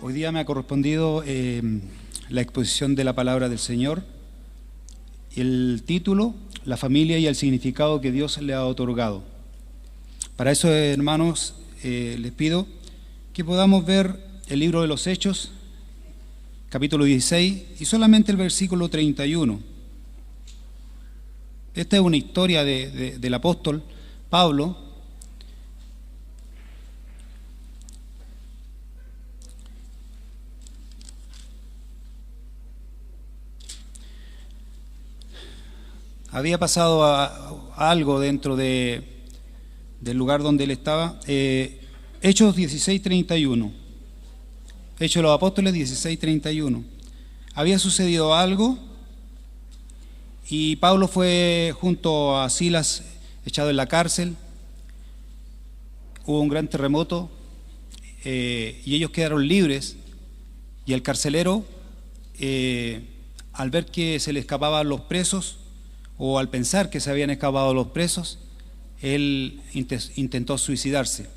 Hoy día me ha correspondido la exposición de la palabra del Señor. El título, la familia y el significado que Dios le ha otorgado. Para eso, hermanos, les pido que podamos ver el libro de los Hechos, capítulo 16, y solamente el versículo 31. Esta es una historia del apóstol Pablo. Había pasado algo dentro del lugar donde él estaba. Hechos 16:31. Hechos de los Apóstoles 16:31. Había sucedido algo y Pablo fue junto a Silas echado en la cárcel. Hubo un gran terremoto y ellos quedaron libres, y el carcelero, al ver que se le escapaban los presos, o al pensar que se habían escapado los presos, él intentó suicidarse.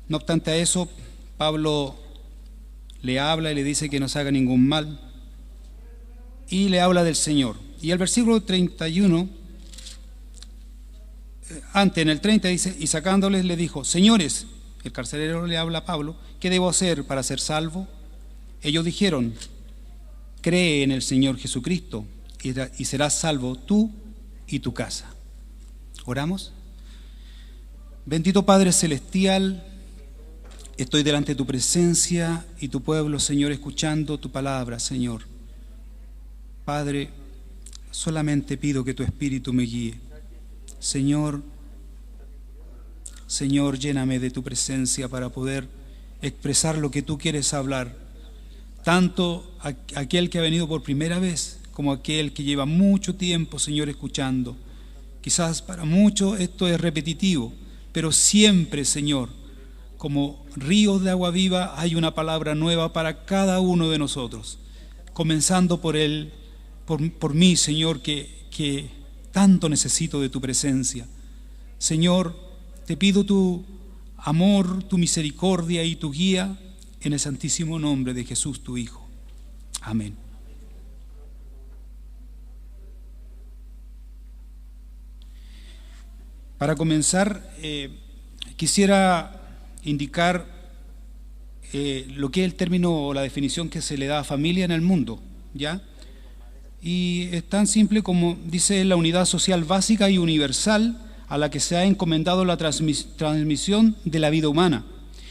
No obstante a eso, Pablo le habla y le dice que no se haga ningún mal, y le habla del Señor. Y el versículo 31, antes en el 30 dice: y sacándoles le dijo: señores, el carcelero le habla a Pablo, ¿qué debo hacer para ser salvo? Ellos dijeron: cree en el Señor Jesucristo y serás salvo tú y tu casa. ¿Oramos? Bendito Padre Celestial, estoy delante de tu presencia y tu pueblo, Señor, escuchando tu palabra, Señor. Padre, solamente pido que tu Espíritu me guíe. Señor, lléname de tu presencia para poder expresar lo que tú quieres hablar. Tanto aquel que ha venido por primera vez como aquel que lleva mucho tiempo, Señor, escuchando. Quizás para muchos esto es repetitivo, pero siempre, Señor, como ríos de agua viva, hay una palabra nueva para cada uno de nosotros. Comenzando por mí, Señor, que tanto necesito de tu presencia. Señor, te pido tu amor, tu misericordia y tu guía en el santísimo nombre de Jesús, tu Hijo. Amén. Para comenzar, quisiera indicar lo que es el término o la definición que se le da a familia en el mundo, ¿ya? Y es tan simple como dice: la unidad social básica y universal a la que se ha encomendado la transmisión de la vida humana.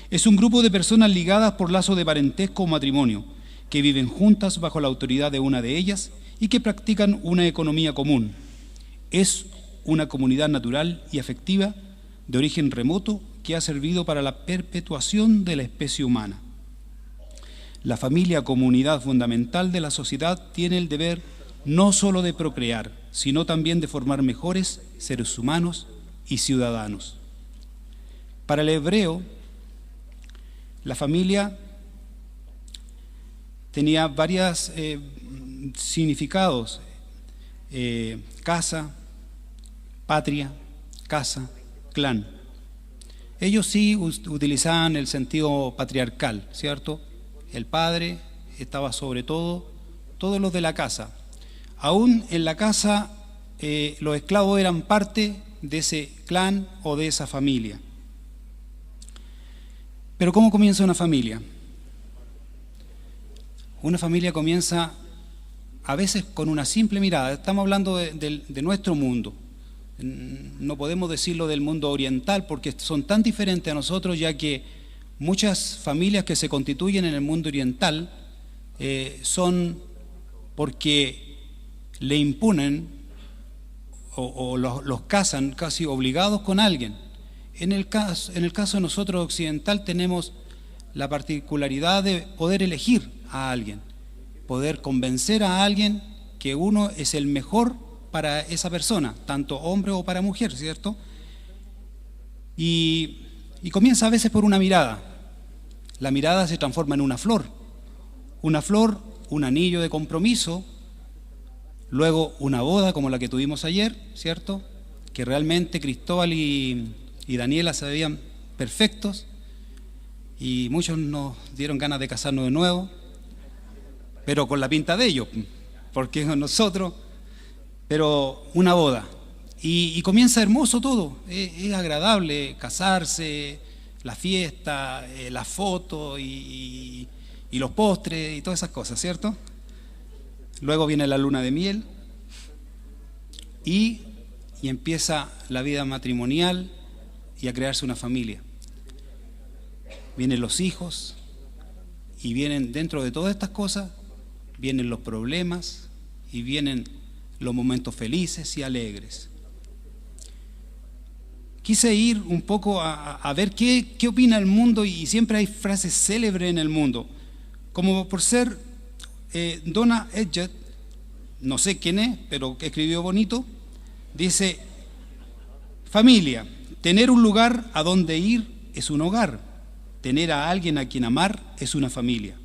Es un grupo de personas ligadas por lazo de parentesco o matrimonio, que viven juntas bajo la autoridad de una de ellas y que practican una economía común. Es una comunidad natural y afectiva de origen remoto que ha servido para la perpetuación de la especie humana. La familia, como unidad fundamental de la sociedad, tiene el deber no solo de procrear, sino también de formar mejores seres humanos y ciudadanos. Para el hebreo, la familia tenía varios significados: casa, patria, casa, clan. Ellos sí utilizaban el sentido patriarcal, ¿cierto? El padre estaba sobre todo, todos los de la casa. Aún en la casa, los esclavos eran parte de ese clan o de esa familia. Pero ¿cómo comienza una familia? Una familia comienza a veces con una simple mirada. Estamos hablando de nuestro mundo. No podemos decirlo del mundo oriental porque son tan diferentes a nosotros, ya que muchas familias que se constituyen en el mundo oriental son porque le imponen o los casan casi obligados con alguien. En el caso de nosotros occidental tenemos la particularidad de poder elegir a alguien, poder convencer a alguien que uno es el mejor para esa persona, tanto hombre o para mujer, ¿cierto? Y comienza a veces por una mirada. La mirada se transforma en una flor, un anillo de compromiso, luego una boda como la que tuvimos ayer, ¿cierto? Que realmente Cristóbal y Daniela se veían perfectos. y muchos nos dieron ganas de casarnos de nuevo, pero con la pinta de ellos, porque nosotros, pero una boda. Y comienza hermoso todo, es agradable casarse, la fiesta, la foto y los postres y todas esas cosas, ¿cierto? Luego viene la luna de miel y empieza la vida matrimonial y a crearse una familia. Vienen los hijos y vienen dentro de todas estas cosas, vienen los problemas y vienen los momentos felices y alegres. Quise ir un poco a ver qué opina el mundo, y siempre hay frases célebres en el mundo, como por ser Donna Edgett, no sé quién es, pero que escribió bonito, dice: familia, tener un lugar a donde ir es un hogar, tener a alguien a quien amar es una familia,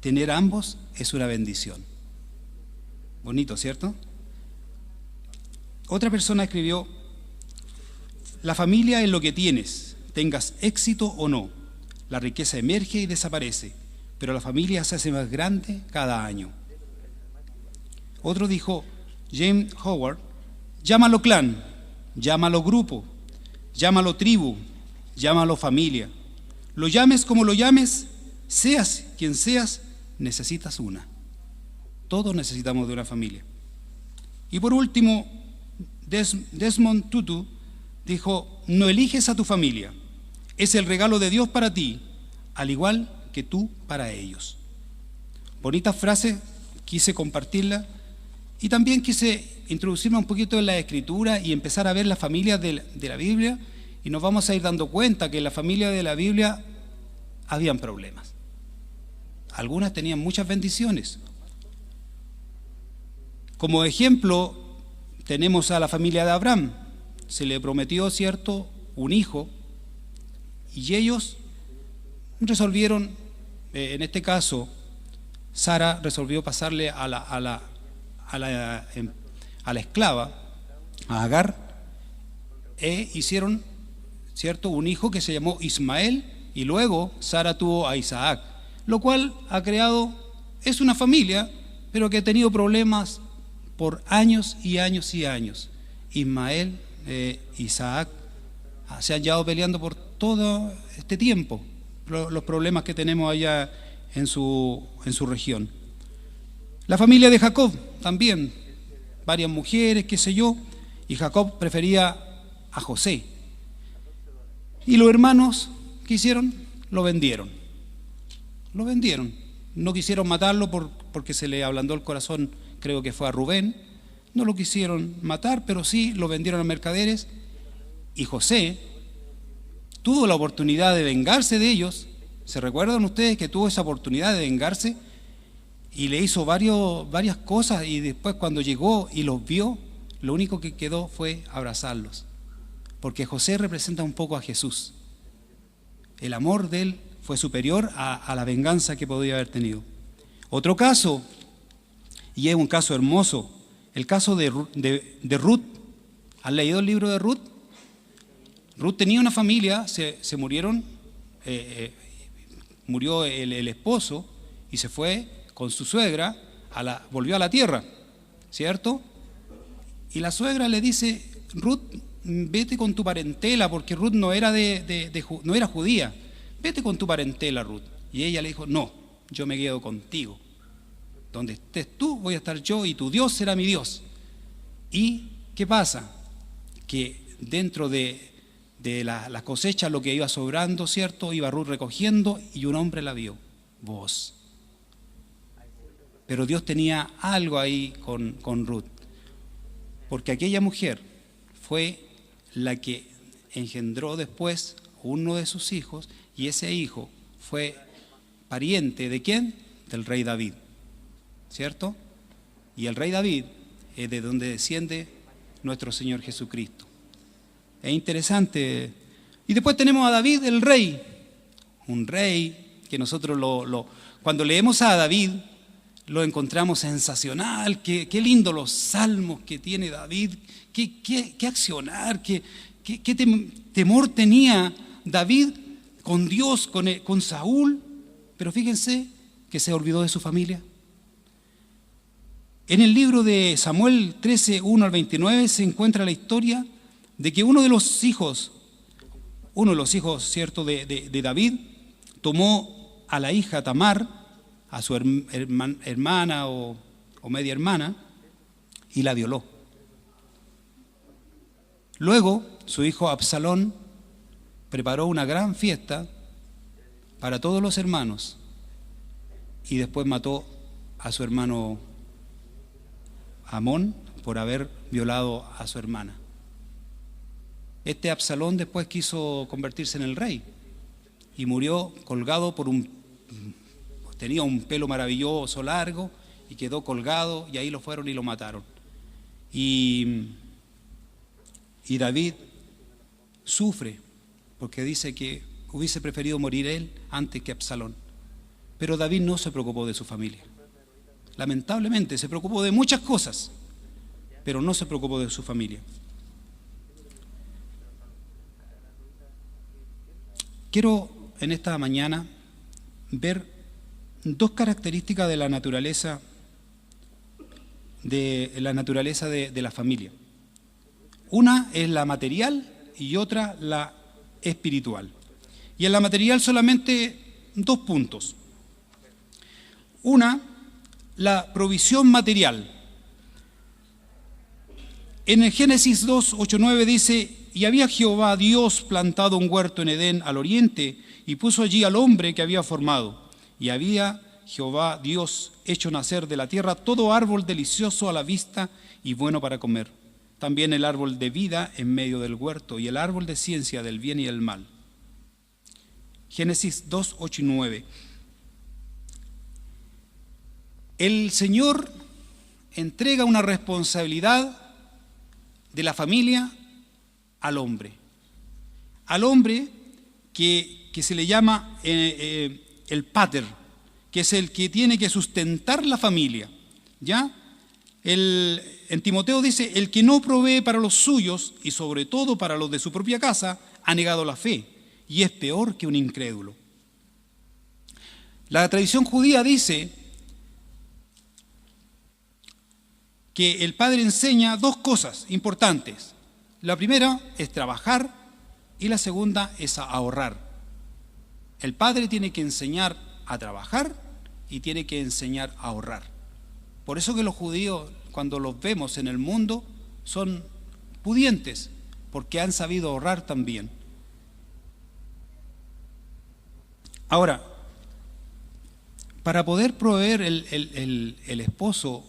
tener a ambos es una bendición. Bonito, ¿cierto? Otra persona escribió: la familia es lo que tienes, tengas éxito o no. La riqueza emerge y desaparece, pero la familia se hace más grande cada año. Otro dijo, James Howard: llámalo clan, llámalo grupo, llámalo tribu, llámalo familia. Lo llames como lo llames, seas quien seas, necesitas una. Todos necesitamos de una familia. Y por último, Desmond Tutu dijo: no eliges a tu familia, es el regalo de Dios para ti, al igual que tú para ellos. Bonita frase, quise compartirla, y también quise introducirme un poquito en la escritura y empezar a ver las familias de la Biblia, y nos vamos a ir dando cuenta que en la familia de la Biblia habían problemas. Algunas tenían muchas bendiciones. Como ejemplo, tenemos a la familia de Abraham. Se le prometió, ¿cierto?, un hijo, y ellos resolvieron, en este caso, Sara resolvió pasarle a la esclava, a Agar, e hicieron, ¿cierto?, un hijo que se llamó Ismael, y luego Sara tuvo a Isaac, lo cual ha creado, es una familia, pero que ha tenido problemas por años y años y años. Ismael, Isaac se han llevado peleando por todo este tiempo, los problemas que tenemos allá en su región. La familia de Jacob también, varias mujeres, qué sé yo, y Jacob prefería a José. Y los hermanos, ¿qué hicieron? Lo vendieron. No quisieron matarlo porque se le ablandó el corazón, creo que fue a Rubén. No lo quisieron matar, pero sí lo vendieron a mercaderes, y José tuvo la oportunidad de vengarse de ellos. ¿Se recuerdan ustedes que tuvo esa oportunidad de vengarse? Y le hizo varias cosas, y después cuando llegó y los vio, lo único que quedó fue abrazarlos, porque José representa un poco a Jesús. El amor de él fue superior a la venganza que podía haber tenido. Otro caso, y es un caso hermoso, el caso de Ruth. ¿Han leído el libro de Ruth? Ruth tenía una familia, se murieron, murió el esposo y se fue con su suegra, volvió a la tierra, ¿cierto? Y la suegra le dice: Ruth, vete con tu parentela, porque Ruth no era no era judía. Vete con tu parentela, Ruth. Y ella le dijo: no, yo me quedo contigo. Donde estés tú, voy a estar yo, y tu Dios será mi Dios. ¿Y qué pasa? Que dentro de la cosecha, lo que iba sobrando, ¿cierto?, iba Ruth recogiendo, y un hombre la vio: Vos. Pero Dios tenía algo ahí con Ruth, porque aquella mujer fue la que engendró después uno de sus hijos, y ese hijo fue pariente ¿de quién? Del rey David, ¿cierto? Y el rey David es de donde desciende nuestro Señor Jesucristo. Es interesante. Y después tenemos a David, el rey, un rey que nosotros cuando leemos a David lo encontramos sensacional. Qué lindo los salmos que tiene David, qué accionar, qué temor tenía David con Dios, con Saúl, pero fíjense que se olvidó de su familia. En el libro de Samuel 13, 1 al 29 se encuentra la historia de que uno de los hijos, ¿cierto?, de David, tomó a la hija Tamar, a su hermana o media hermana, y la violó. Luego, su hijo Absalón preparó una gran fiesta para todos los hermanos y después mató a su hermano Amón por haber violado a su hermana. Este Absalón después quiso convertirse en el rey y murió colgado tenía un pelo maravilloso, largo, y quedó colgado, y ahí lo fueron y lo mataron. Y David sufre porque dice que hubiese preferido morir él antes que Absalón. Pero David no se preocupó de su familia. Lamentablemente se preocupó de muchas cosas, pero no se preocupó de su familia. Quiero en esta mañana ver dos características de la naturaleza de la familia. Una es la material y otra la espiritual. Y en la material solamente 2 puntos. Una, la provisión material. En el Génesis 2, 8, 9 dice: y había Jehová Dios plantado un huerto en Edén al oriente y puso allí al hombre que había formado. Y había Jehová Dios hecho nacer de la tierra todo árbol delicioso a la vista y bueno para comer. También el árbol de vida en medio del huerto y el árbol de ciencia del bien y el mal. Génesis 2, 8 y 9. El Señor entrega una responsabilidad de la familia al hombre. Al hombre que se le llama el pater, que es el que tiene que sustentar la familia. ¿Ya? En Timoteo dice: el que no provee para los suyos y sobre todo para los de su propia casa, ha negado la fe y es peor que un incrédulo. La tradición judía dice que el padre enseña 2 cosas importantes. La primera es trabajar y la segunda es ahorrar. El padre tiene que enseñar a trabajar y tiene que enseñar a ahorrar. Por eso que los judíos, cuando los vemos en el mundo, son pudientes, porque han sabido ahorrar también. Ahora, para poder proveer el esposo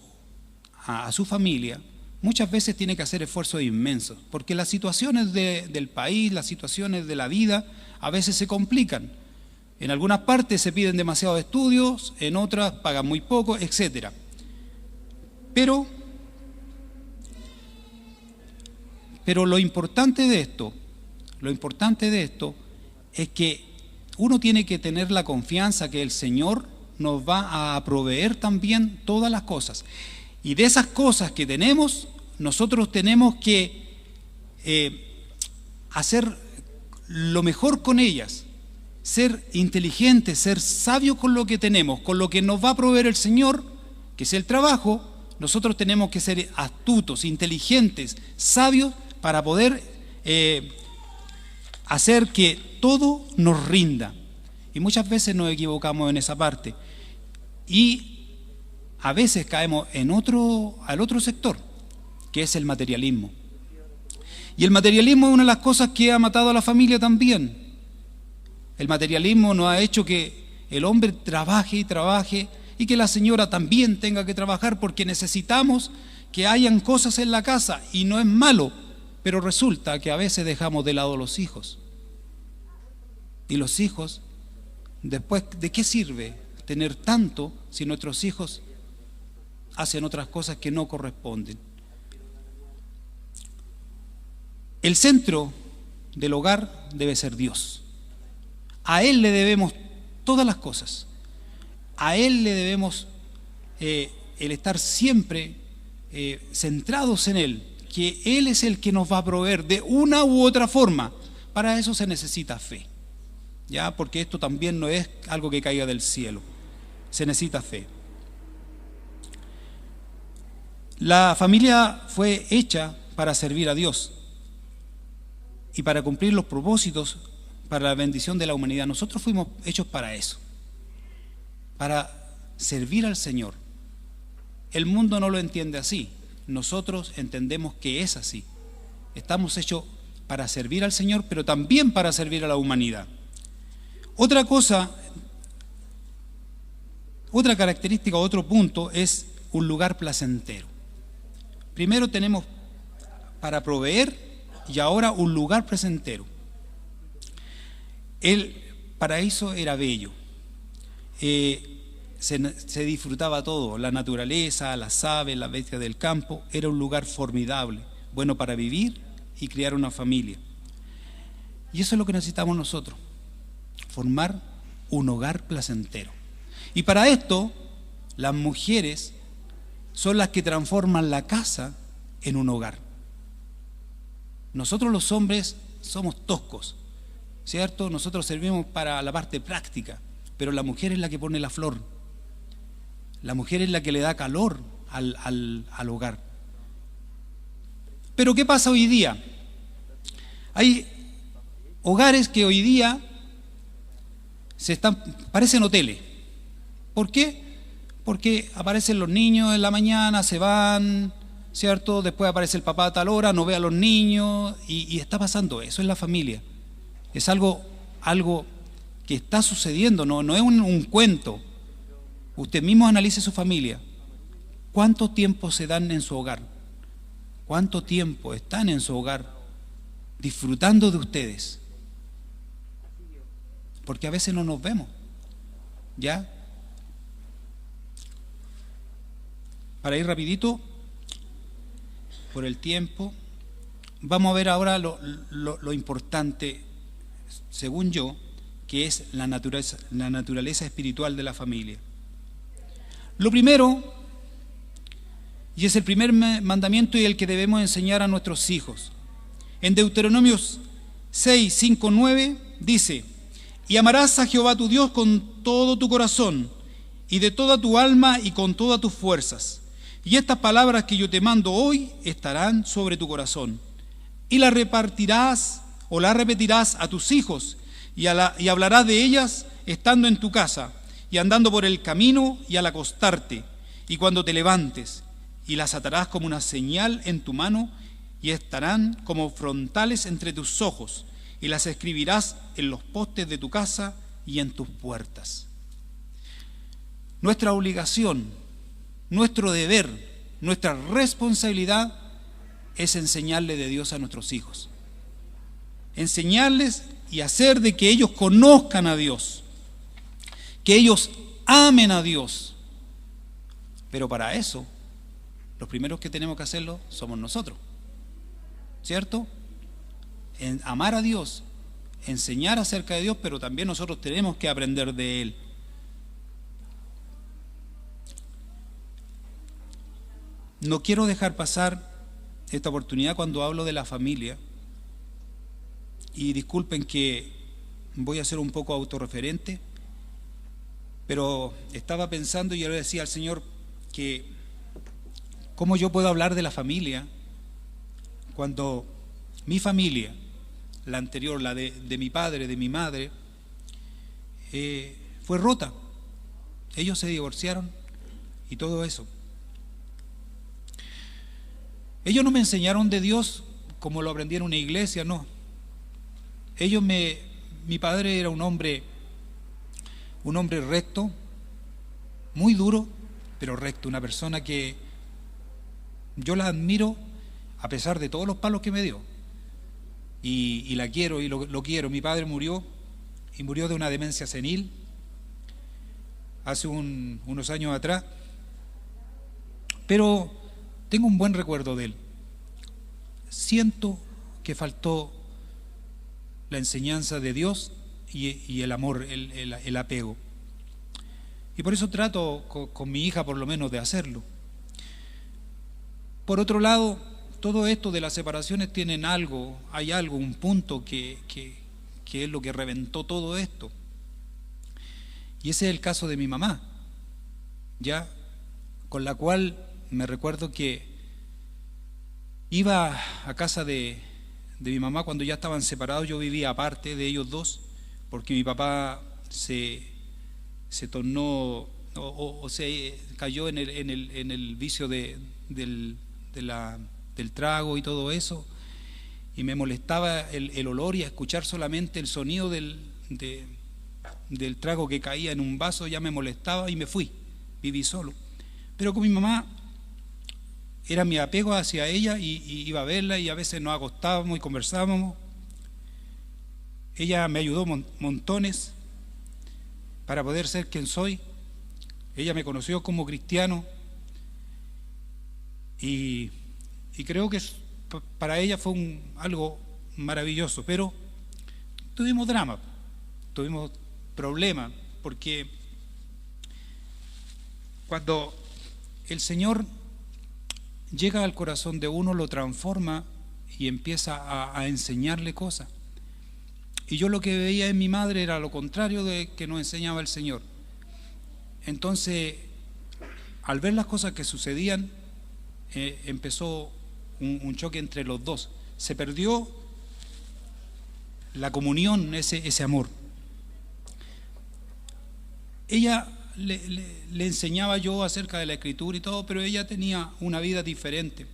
a su familia, muchas veces tiene que hacer esfuerzos inmensos, porque las situaciones del país, las situaciones de la vida, a veces se complican. En algunas partes se piden demasiados estudios, en otras pagan muy poco, etc. Pero lo importante de esto es que uno tiene que tener la confianza que el Señor nos va a proveer también todas las cosas. Y de esas cosas que tenemos, nosotros tenemos que hacer lo mejor con ellas, ser inteligentes, ser sabios con lo que tenemos, con lo que nos va a proveer el Señor, que es el trabajo. Nosotros tenemos que ser astutos, inteligentes, sabios, para poder hacer que todo nos rinda. Y muchas veces nos equivocamos en esa parte. Y a veces caemos al otro sector, que es el materialismo. Y el materialismo es una de las cosas que ha matado a la familia también. El materialismo nos ha hecho que el hombre trabaje y trabaje y que la señora también tenga que trabajar, porque necesitamos que hayan cosas en la casa, y no es malo, pero resulta que a veces dejamos de lado los hijos. Y los hijos, después, ¿de qué sirve tener tanto si nuestros hijos hacen otras cosas que no corresponden? El centro del hogar debe ser Dios. A Él le debemos todas las cosas. A Él le debemos el estar siempre centrados en Él, que Él es el que nos va a proveer de una u otra forma. Para eso se necesita fe. ¿ya? Porque esto también no es algo que caiga del cielo, se necesita fe. La familia fue hecha para servir a Dios y para cumplir los propósitos para la bendición de la humanidad. Nosotros fuimos hechos para eso, para servir al Señor. El mundo no lo entiende así, nosotros entendemos que es así. Estamos hechos para servir al Señor, pero también para servir a la humanidad. Otra cosa, otra característica, otro punto es un lugar placentero. Primero tenemos para proveer y ahora un lugar placentero. El paraíso era bello, se disfrutaba todo, la naturaleza, las aves, las bestias del campo, era un lugar formidable, bueno para vivir y criar una familia. Y eso es lo que necesitamos nosotros, formar un hogar placentero. Y para esto, las mujeres son las que transforman la casa en un hogar. Nosotros los hombres somos toscos, ¿cierto? Nosotros servimos para la parte práctica, pero la mujer es la que pone la flor. La mujer es la que le da calor al hogar. Pero ¿qué pasa hoy día? Hay hogares que hoy día parecen hoteles. ¿Por qué? Porque aparecen los niños en la mañana, se van, ¿cierto? Después aparece el papá a tal hora, no ve a los niños y está pasando eso en la familia. Es algo que está sucediendo, no es un cuento. Usted mismo analice su familia. ¿Cuánto tiempo se dan en su hogar? ¿Cuánto tiempo están en su hogar disfrutando de ustedes? Porque a veces no nos vemos, ¿ya? Para ir rapidito, por el tiempo, vamos a ver ahora lo importante, según yo, que es la naturaleza espiritual de la familia. Lo primero, y es el primer mandamiento y el que debemos enseñar a nuestros hijos. En Deuteronomio 6, 5, 9 dice: y amarás a Jehová tu Dios con todo tu corazón y de toda tu alma y con todas tus fuerzas. Y estas palabras que yo te mando hoy estarán sobre tu corazón. Y las repartirás o las repetirás a tus hijos y hablarás de ellas estando en tu casa y andando por el camino y al acostarte y cuando te levantes, y las atarás como una señal en tu mano y estarán como frontales entre tus ojos, y las escribirás en los postes de tu casa y en tus puertas. Nuestra obligación, nuestro deber, nuestra responsabilidad es enseñarle de Dios a nuestros hijos. Enseñarles y hacer de que ellos conozcan a Dios, que ellos amen a Dios. Pero para eso, los primeros que tenemos que hacerlo somos nosotros, ¿cierto? Amar a Dios, enseñar acerca de Dios, pero también nosotros tenemos que aprender de Él. No quiero dejar pasar esta oportunidad cuando hablo de la familia, y disculpen que voy a ser un poco autorreferente, pero estaba pensando y yo le decía al Señor que cómo yo puedo hablar de la familia cuando mi familia, la anterior, la de mi padre, de mi madre, fue rota. Ellos se divorciaron y todo eso. Ellos no me enseñaron de Dios como lo aprendí en una iglesia, no. Mi padre era un hombre recto, muy duro, pero recto, una persona que yo la admiro a pesar de todos los palos que me dio. Y la quiero y lo quiero. Mi padre murió de una demencia senil hace unos años atrás, pero tengo un buen recuerdo de él. Siento que faltó la enseñanza de Dios y el amor, el apego. Y por eso trato con mi hija por lo menos de hacerlo. Por otro lado, todo esto de las separaciones tienen algo, hay algo, un punto que que es lo que reventó todo esto. Y ese es el caso de mi mamá, ya, con la cual me recuerdo que iba a casa de mi mamá cuando ya estaban separados. Yo vivía aparte de ellos dos, porque mi papá se tornó o se cayó en el vicio del trago y todo eso, y me molestaba el olor y a escuchar solamente el sonido del trago que caía en un vaso ya me molestaba, y me fui, viví solo. Pero con mi mamá era mi apego hacia ella, y iba a verla, y a veces nos acostábamos y conversábamos. Ella me ayudó montones para poder ser quien soy. Ella me conoció como cristiano, y creo que para ella fue algo maravilloso. Pero tuvimos drama, tuvimos problemas, porque cuando el Señor llega al corazón de uno, lo transforma y empieza a enseñarle cosas. Y yo lo que veía en mi madre era lo contrario de que nos enseñaba el Señor. Entonces, al ver las cosas que sucedían, empezó un choque entre los dos. Se perdió la comunión, ese amor. Ella le enseñaba yo acerca de la Escritura y todo, pero ella tenía una vida diferente.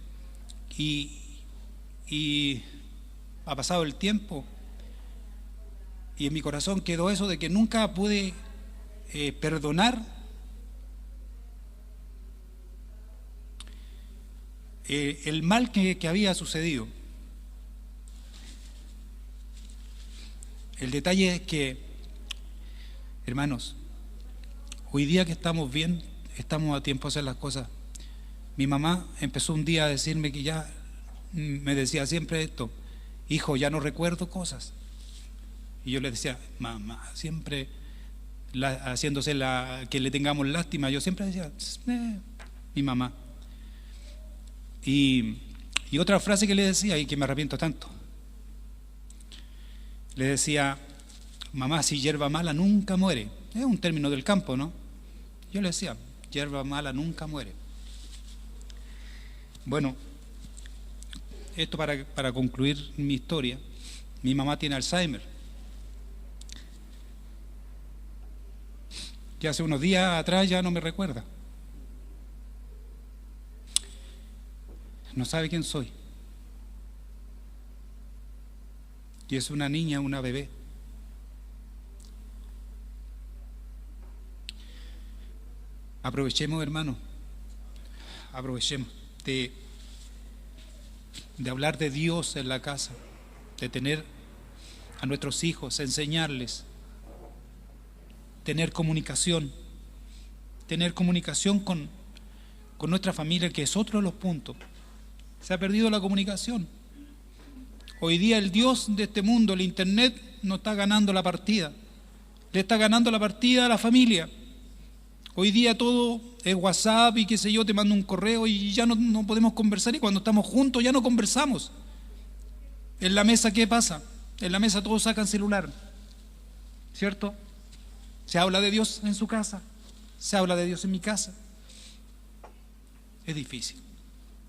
Y ha pasado el tiempo, y en mi corazón quedó eso de que nunca pude perdonar el mal que había sucedido. El detalle es que, hermanos, hoy día que estamos bien, estamos a tiempo de hacer las cosas. Mi mamá empezó un día a decirme que ya, me decía siempre esto: hijo, ya no recuerdo cosas. Y yo le decía: mamá, siempre haciéndose que le tengamos lástima, yo siempre decía: mi mamá. Y otra frase que le decía, y que me arrepiento tanto, le decía: mamá, si hierba mala nunca muere. Es un término del campo, ¿no? Yo le decía: hierba mala nunca muere. Bueno, esto para concluir mi historia. Mi mamá tiene Alzheimer. Que hace unos días atrás ya no me recuerda. No sabe quién soy. Y es una niña, una bebé. Aprovechemos, hermano, aprovechemos de hablar de Dios en la casa, de tener a nuestros hijos, enseñarles, tener comunicación con nuestra familia, que es otro de los puntos. Se ha perdido la comunicación. Hoy día el Dios de este mundo, el Internet, nos está ganando la partida. Le está ganando la partida a la familia. Hoy día todo es WhatsApp y qué sé yo, te mando un correo y ya no podemos conversar, y cuando estamos juntos ya no conversamos. En la mesa, ¿qué pasa? En la mesa todos sacan celular, ¿cierto? Se habla de Dios en su casa, se habla de Dios en mi casa. Es difícil,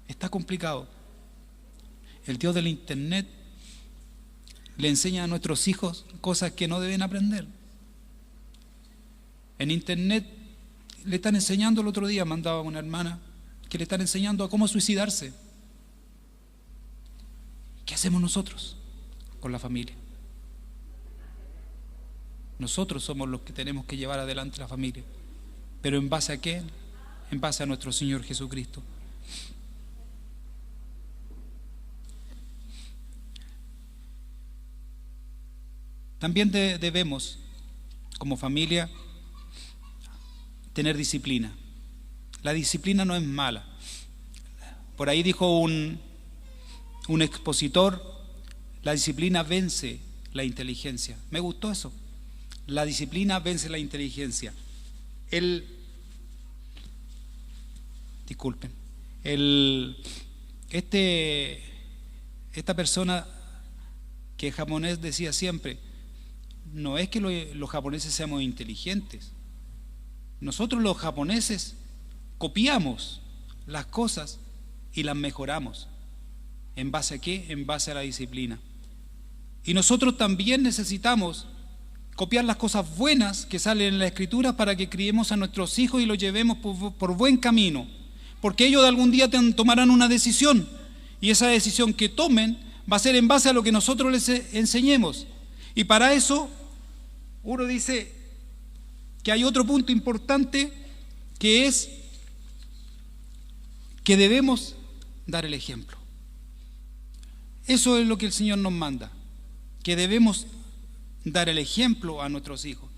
está complicado. El Dios del Internet le enseña a nuestros hijos cosas que no deben aprender. En Internet le están enseñando, el otro día mandaba una hermana que le están enseñando a cómo suicidarse. ¿Qué hacemos nosotros con la familia? Nosotros somos los que tenemos que llevar adelante la familia. ¿Pero en base a qué? En base a nuestro Señor Jesucristo. También debemos, como familia, tener disciplina. La disciplina no es mala. Por ahí dijo un expositor: la disciplina vence la inteligencia. Me gustó eso. La disciplina vence la inteligencia. Esta persona que es japonés decía siempre: no es que los japoneses seamos inteligentes. Nosotros los japoneses copiamos las cosas y las mejoramos. ¿En base a qué? En base a la disciplina. Y nosotros también necesitamos copiar las cosas buenas que salen en la Escritura para que criemos a nuestros hijos y los llevemos por buen camino. Porque ellos de algún día tomarán una decisión, y esa decisión que tomen va a ser en base a lo que nosotros les enseñemos. Y para eso, uno dice que hay otro punto importante, que es que debemos dar el ejemplo. Eso es lo que el Señor nos manda, que debemos dar el ejemplo a nuestros hijos.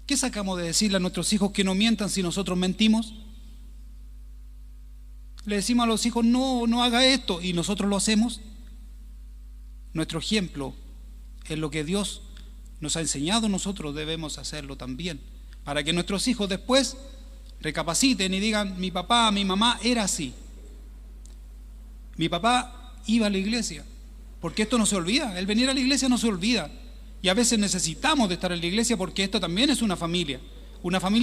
¿Qué sacamos de decirle a nuestros hijos que no mientan si nosotros mentimos? Le decimos a los hijos, no haga esto, y nosotros lo hacemos. Nuestro ejemplo es lo que Dios nos ha enseñado, nosotros debemos hacerlo también, para que nuestros hijos después recapaciten y digan, mi papá, mi mamá era así. Mi papá iba a la iglesia, porque esto no se olvida, el venir a la iglesia no se olvida, y a veces necesitamos de estar en la iglesia porque esto también es una familia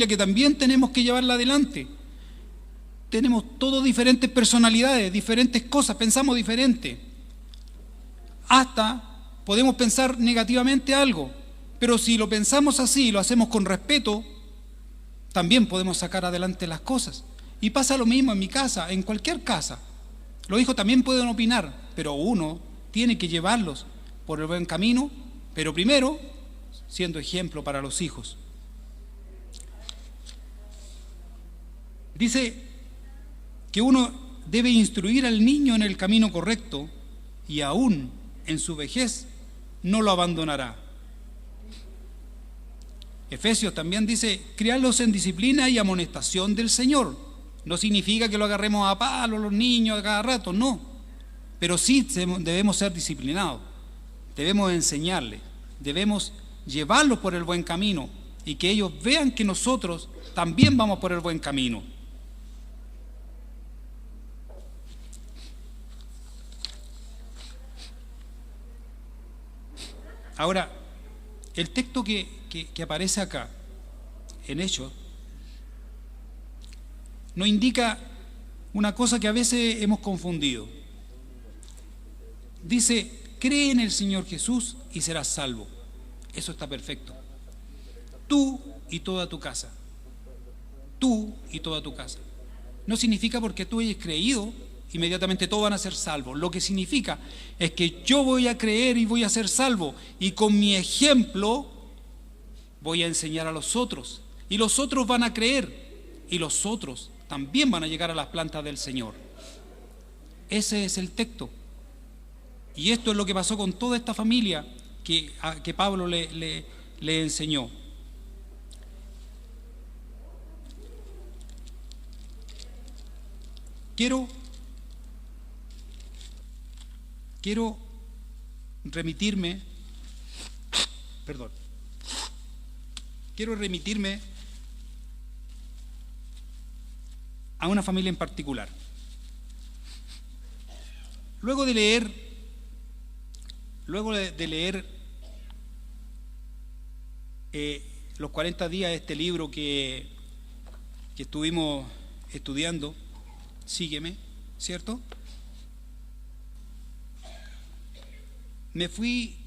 que también tenemos que llevarla adelante. Tenemos todos diferentes personalidades, diferentes cosas, pensamos diferente, hasta podemos pensar negativamente algo, pero si lo pensamos así y lo hacemos con respeto, también podemos sacar adelante las cosas. Y pasa lo mismo en mi casa, en cualquier casa. Los hijos también pueden opinar, pero uno tiene que llevarlos por el buen camino, pero primero siendo ejemplo para los hijos. Dice que uno debe instruir al niño en el camino correcto y aún en su vejez no lo abandonará. Efesios también dice, criarlos en disciplina y amonestación del Señor. No significa que lo agarremos a palo los niños a cada rato, no. Pero sí debemos ser disciplinados, debemos enseñarles, debemos llevarlos por el buen camino y que ellos vean que nosotros también vamos por el buen camino. Ahora, el texto que aparece acá, en Hechos, nos indica una cosa que a veces hemos confundido. Dice, cree en el Señor Jesús y serás salvo. Eso está perfecto. Tú y toda tu casa. Tú y toda tu casa. No significa porque tú hayas creído, inmediatamente todos van a ser salvos. Lo que significa es que yo voy a creer y voy a ser salvo, y con mi ejemplo voy a enseñar a los otros, y los otros van a creer, y los otros también van a llegar a las plantas del Señor. Ese es el texto, y esto es lo que pasó con toda esta familia que Pablo le enseñó. Quiero remitirme a una familia en particular. Luego de leer los 40 días de este libro que estuvimos estudiando, Sígueme, ¿cierto? Me fui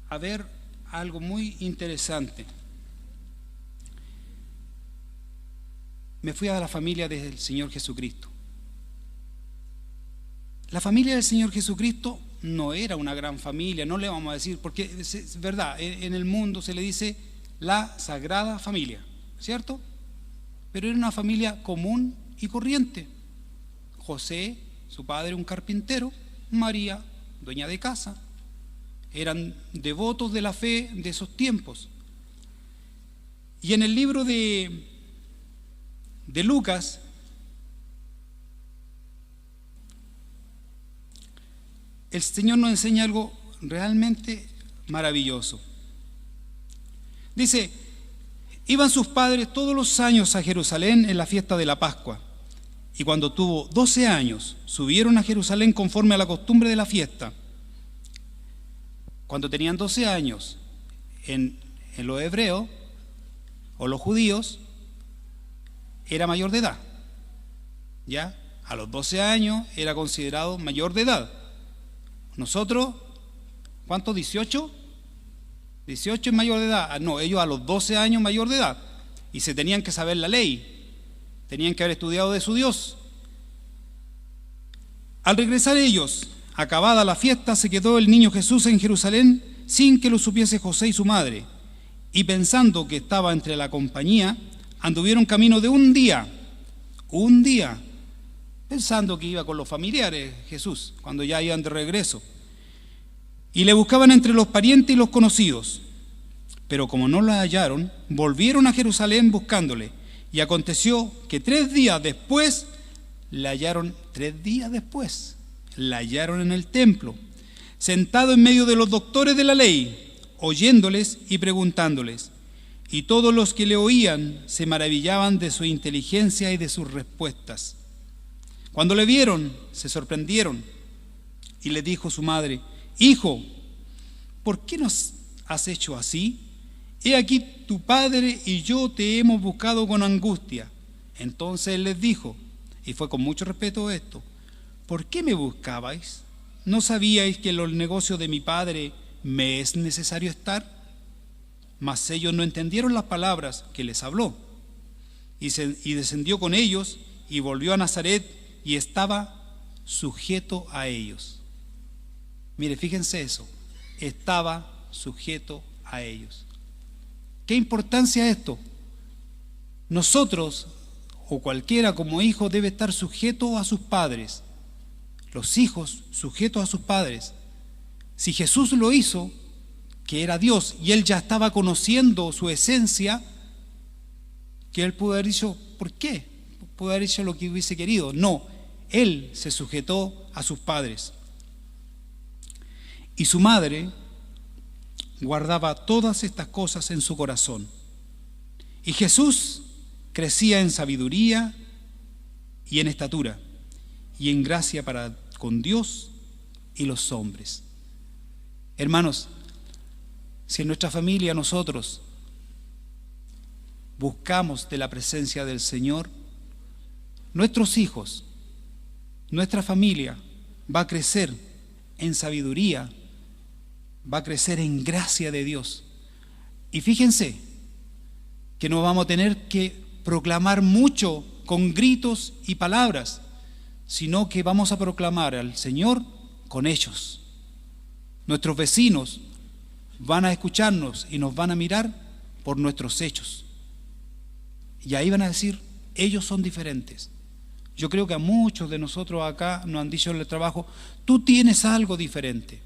a ver algo muy interesante. Me fui a la familia del Señor Jesucristo. La familia del Señor Jesucristo no era una gran familia, no le vamos a decir, porque es verdad, en el mundo se le dice la Sagrada Familia, ¿cierto? Pero era una familia común y corriente. José, su padre, un carpintero, María, dueña de casa. Eran devotos de la fe de esos tiempos. Y en el libro de Lucas, el Señor nos enseña algo realmente maravilloso. Dice, iban sus padres todos los años a Jerusalén en la fiesta de la Pascua, y cuando tuvo 12 años, subieron a Jerusalén conforme a la costumbre de la fiesta. Cuando tenían 12 años, en los hebreos o los judíos era mayor de edad. ¿Ya? A los 12 años era considerado mayor de edad. Nosotros, ¿cuántos? ¿18? 18 es mayor de edad. No, ellos a los 12 años mayor de edad. Y se tenían que saber la ley. Tenían que haber estudiado de su Dios. Al regresar ellos, acabada la fiesta, se quedó el niño Jesús en Jerusalén sin que lo supiese José y su madre. Y pensando que estaba entre la compañía, anduvieron camino de un día, pensando que iba con los familiares Jesús, cuando ya iban de regreso. Y le buscaban entre los parientes y los conocidos. Pero como no la hallaron, volvieron a Jerusalén buscándole. Y aconteció que 3 días después, la hallaron en el templo, sentado en medio de los doctores de la ley, oyéndoles y preguntándoles. Y todos los que le oían se maravillaban de su inteligencia y de sus respuestas. Cuando le vieron, se sorprendieron. Y le dijo su madre: Hijo, ¿por qué nos has hecho así? He aquí tu padre y yo te hemos buscado con angustia. Entonces él les dijo, y fue con mucho respeto esto: ¿por qué me buscabais? ¿No sabíais que en los negocios de mi padre me es necesario estar? Mas ellos no entendieron las palabras que les habló. Y descendió con ellos y volvió a Nazaret y estaba sujeto a ellos. Mire, fíjense eso. Estaba sujeto a ellos. ¿Qué importancia esto? Nosotros, o cualquiera como hijo, debe estar sujeto a sus padres. Los hijos sujetos a sus padres. Si Jesús lo hizo, que era Dios, y él ya estaba conociendo su esencia, que él pudo haber dicho, ¿por qué? Pudo haber hecho lo que hubiese querido. No, él se sujetó a sus padres. Y su madre guardaba todas estas cosas en su corazón. Y Jesús crecía en sabiduría y en estatura, y en gracia para con Dios y los hombres. Hermanos, si en nuestra familia nosotros buscamos de la presencia del Señor, nuestros hijos, nuestra familia va a crecer en sabiduría, va a crecer en gracia de Dios. Y fíjense que no vamos a tener que proclamar mucho con gritos y palabras, sino que vamos a proclamar al Señor con hechos. Nuestros vecinos van a escucharnos y nos van a mirar por nuestros hechos. Y ahí van a decir, ellos son diferentes. Yo creo que a muchos de nosotros acá nos han dicho en el trabajo, tú tienes algo diferente.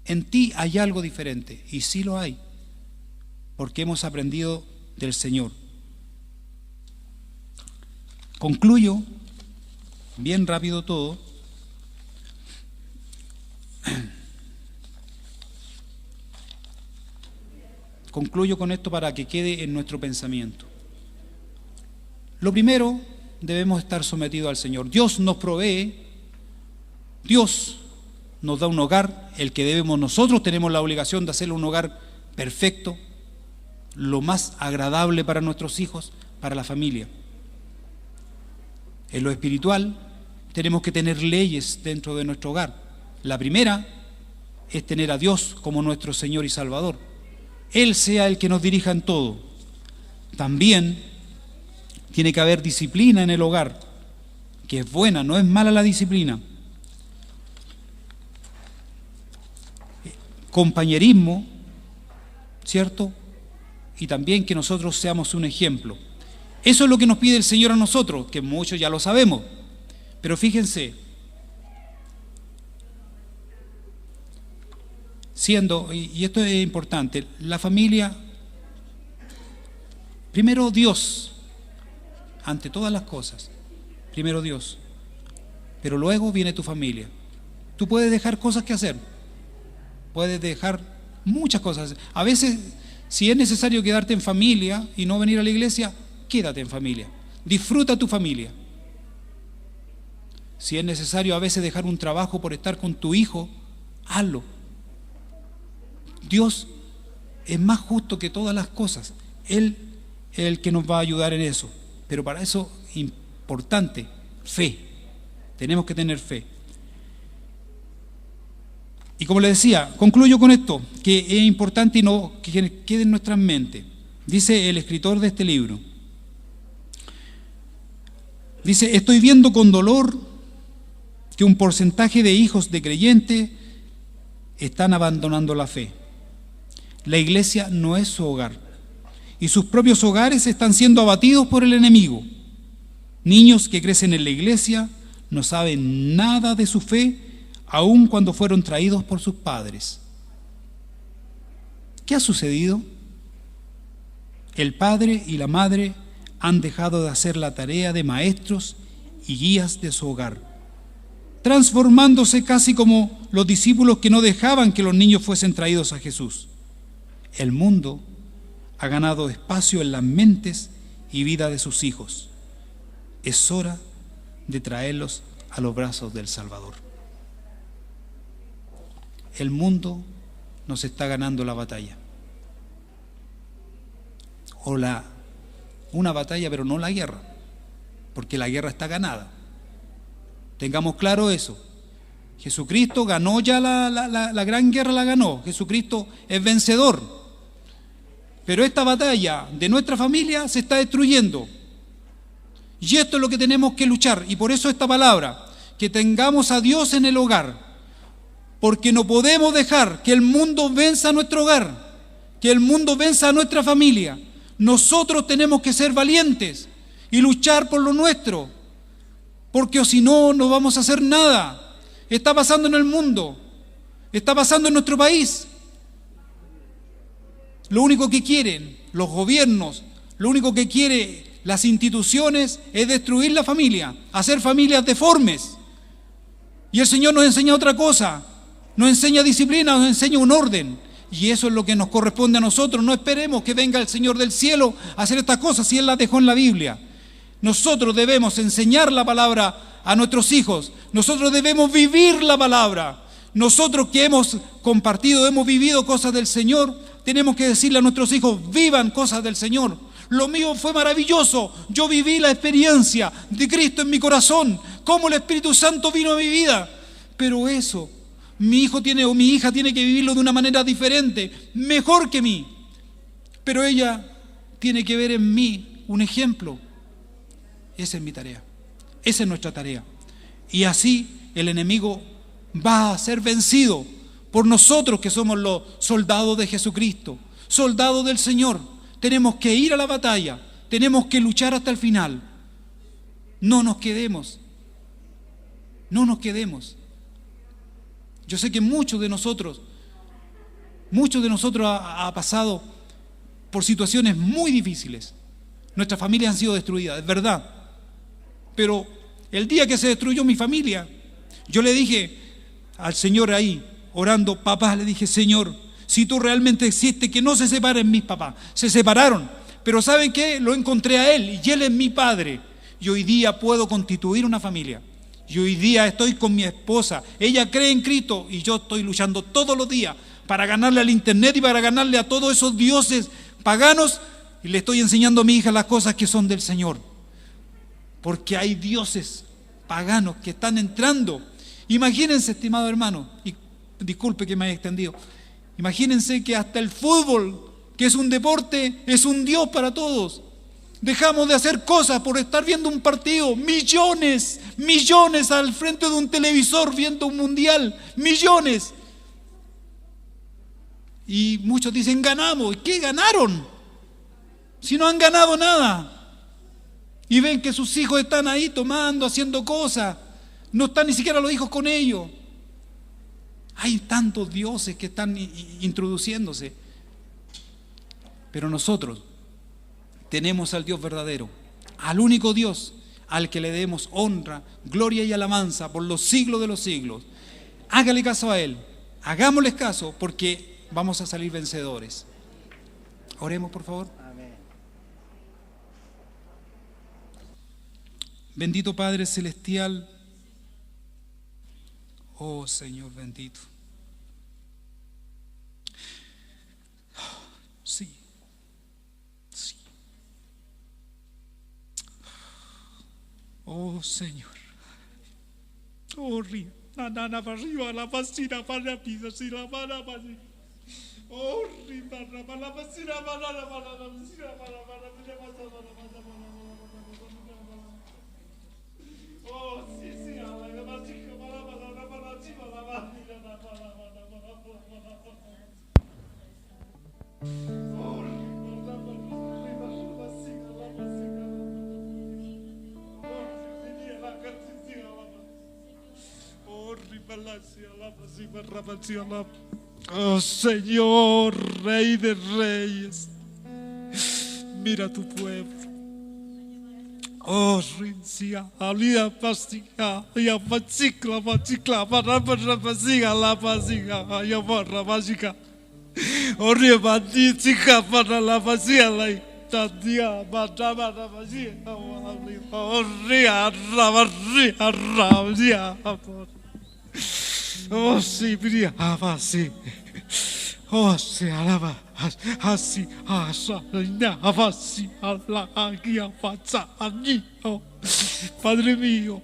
En ti hay algo diferente. Y sí lo hay, porque hemos aprendido del Señor. Concluyo, bien rápido todo. Concluyo con esto para que quede en nuestro pensamiento. Lo primero, debemos estar sometidos al Señor. Dios nos provee, Dios nos da un hogar, el que debemos nosotros, tenemos la obligación de hacerlo un hogar perfecto, lo más agradable para nuestros hijos, para la familia. En lo espiritual, tenemos que tener leyes dentro de nuestro hogar. La primera es tener a Dios como nuestro Señor y Salvador. Él sea el que nos dirija en todo. También tiene que haber disciplina en el hogar, que es buena, no es mala la disciplina. Compañerismo, ¿cierto? Y también que nosotros seamos un ejemplo. Eso es lo que nos pide el Señor a nosotros, que muchos ya lo sabemos. Pero fíjense, y esto es importante, la familia, primero Dios, ante todas las cosas, primero Dios, pero luego viene tu familia. Tú puedes dejar cosas que hacer, puedes dejar muchas cosas. A veces, si es necesario quedarte en familia y no venir a la iglesia, quédate en familia, disfruta tu familia. Si es necesario a veces dejar un trabajo por estar con tu hijo, hazlo. Dios es más justo que todas las cosas. Él es el que nos va a ayudar en eso. Pero para eso, importante, fe. Tenemos que tener fe. Y como le decía, concluyo con esto, que es importante y no que quede en nuestras mentes. Dice el escritor de este libro. Dice, estoy viendo con dolor que un porcentaje de hijos de creyentes están abandonando la fe. La iglesia no es su hogar y sus propios hogares están siendo abatidos por el enemigo. Niños que crecen en la iglesia no saben nada de su fe, aun cuando fueron traídos por sus padres. ¿Qué ha sucedido? El padre y la madre han dejado de hacer la tarea de maestros y guías de su hogar, transformándose casi como los discípulos que no dejaban que los niños fuesen traídos a Jesús. El mundo ha ganado espacio en las mentes y vida de sus hijos. Es hora de traerlos a los brazos del Salvador. El mundo nos está ganando la batalla. Una batalla, pero no la guerra, porque la guerra está ganada. Tengamos claro eso. Jesucristo ganó ya la gran guerra, la ganó. Jesucristo es vencedor. Pero esta batalla de nuestra familia se está destruyendo. Y esto es lo que tenemos que luchar. Y por eso esta palabra, que tengamos a Dios en el hogar. Porque no podemos dejar que el mundo venza a nuestro hogar, que el mundo venza a nuestra familia. Nosotros tenemos que ser valientes y luchar por lo nuestro, porque o si no, no vamos a hacer nada. Está pasando en el mundo, está pasando en nuestro país. Lo único que quieren los gobiernos, lo único que quieren las instituciones es destruir la familia, hacer familias deformes. Y el Señor nos enseña otra cosa, nos enseña disciplina, nos enseña un orden. Y eso es lo que nos corresponde a nosotros. No esperemos que venga el Señor del cielo a hacer estas cosas si Él las dejó en la Biblia. Nosotros debemos enseñar la palabra a nuestros hijos. Nosotros debemos vivir la palabra. Nosotros que hemos compartido, hemos vivido cosas del Señor, tenemos que decirle a nuestros hijos, vivan cosas del Señor. Lo mío fue maravilloso. Yo viví la experiencia de Cristo en mi corazón, cómo el Espíritu Santo vino a mi vida. Pero eso, mi hijo tiene o mi hija tiene que vivirlo de una manera diferente, mejor que mí. Pero ella tiene que ver en mí un ejemplo. Esa es mi tarea. Esa es nuestra tarea. Y así el enemigo va a ser vencido por nosotros que somos los soldados de Jesucristo, soldados del Señor. Tenemos que ir a la batalla, tenemos que luchar hasta el final. No nos quedemos. No nos quedemos. Yo sé que muchos de nosotros ha pasado por situaciones muy difíciles. Nuestras familias han sido destruidas, es verdad. Pero el día que se destruyó mi familia, yo le dije al Señor ahí, orando, papá, le dije, Señor, si tú realmente existes, que no se separen mis papás. Se separaron, pero ¿saben qué? Lo encontré a Él y Él es mi Padre. Y hoy día puedo constituir una familia. Y hoy día estoy con mi esposa, ella cree en Cristo y yo estoy luchando todos los días para ganarle al internet y para ganarle a todos esos dioses paganos, y le estoy enseñando a mi hija las cosas que son del Señor. Porque hay dioses paganos que están entrando. Imagínense, estimado hermano, y disculpe que me haya extendido, imagínense que hasta el fútbol, que es un deporte, es un dios para todos. Dejamos de hacer cosas por estar viendo un partido, millones al frente de un televisor viendo un mundial, millones. Y muchos dicen, ganamos. ¿Qué ganaron? Si no han ganado nada. Y ven que sus hijos están ahí tomando, haciendo cosas. No están ni siquiera los hijos con ellos. Hay tantos dioses que están introduciéndose. Pero nosotros tenemos al Dios verdadero, al único Dios, al que le demos honra, gloria y alabanza por los siglos de los siglos. Hágale caso a Él, hagámosles caso, porque vamos a salir vencedores. Oremos, por favor. Amén. Bendito Padre Celestial, oh Señor bendito. Oh Señor. Oh río. La nana para arriba, la pasina para la pisa, si la para para allí. Oh río, para la pasina para la pasina para oh sí, sí, a la pasina para la chiva, la pasina para oh Señor, Rey de Reyes, mira tu pueblo. Oh, Rincia, Alia Pasiga, ya Pachicla, para Pasiga, la Pasiga, ya barra Pasiga. Oh, Rebati, chica, para la Pasiga, la Tadia, Bataba, la Pasiga, oh, Ria, Rabaria, Rabia, oh, sí, Bria, Abasi. Oh, se alaba, así, asa, así, ala, guía, facha, oh, Padre mío,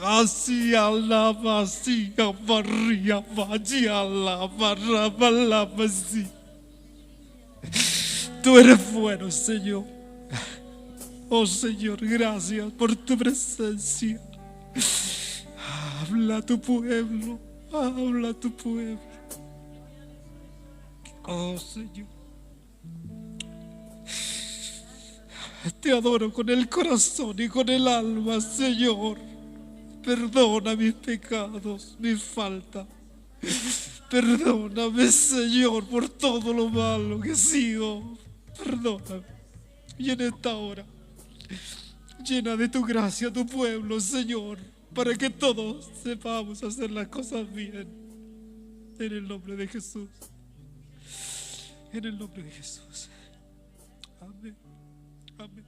así, alaba, así, barría, vaya, alaba, alaba, así. Tú eres bueno, Señor. Oh, Señor, gracias por tu presencia. Habla a tu pueblo, habla a tu pueblo. Oh, Señor, te adoro con el corazón y con el alma, Señor. Perdona mis pecados, mis faltas. Perdóname, Señor, por todo lo malo que he sido. Perdóname. Y en esta hora, llena de tu gracia a tu pueblo, Señor, para que todos sepamos hacer las cosas bien. En el nombre de Jesús. En el nombre de Jesús. Amén. Amén.